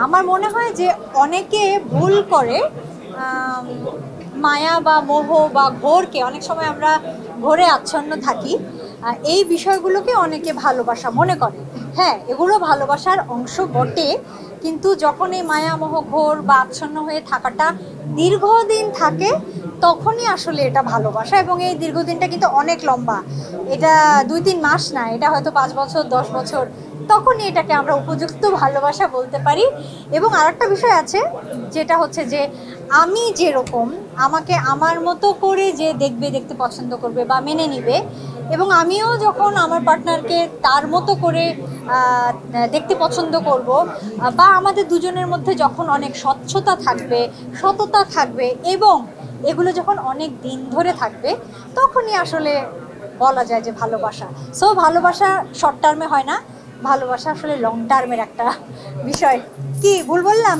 আমার মনে হয় যে অনেকে ভুল করে আম, মায়া বা মোহ বা ঘোরকে, অনেক সময় আমরা ঘোরে আচ্ছন্ন থাকি, এই বিষয়গুলোকে অনেকে ভালোবাসা মনে করে। হ্যাঁ, এগুলো ভালোবাসার অংশ বটে, কিন্তু যখন এই মায়া মোহ ঘোর বা আচ্ছন্ন হয়ে থাকাটা দীর্ঘদিন থাকে, তখনই আসলে এটা ভালোবাসা। এবং এই দীর্ঘদিনটা কিন্তু অনেক লম্বা, এটা 2-3 মাস না, এটা হয়তো 5 বছর 10 বছর, তখনই এটাকে আমরা উপযুক্ত ভালোবাসা বলতে পারি। এবং আরেকটা বিষয় আছে, যেটা হচ্ছে যে আমি যেরকম, আমাকে আমার মতো করে যে দেখবে, দেখতে পছন্দ করবে বা মেনে নিবে, এবং আমিও যখন আমার পার্টনারকে তার মতো করে দেখতে পছন্দ করব, বা আমাদের দুজনের মধ্যে যখন অনেক স্বচ্ছতা থাকবে, সততা থাকবে, এবং এগুলো যখন অনেক দিন ধরে থাকবে, তখনই আসলে বলা যায় যে ভালোবাসা। সো ভালোবাসা শর্ট টার্মে হয় না, ভালোবাসা আসলে লং টার্মের একটা বিষয়। কি ভুল বললাম?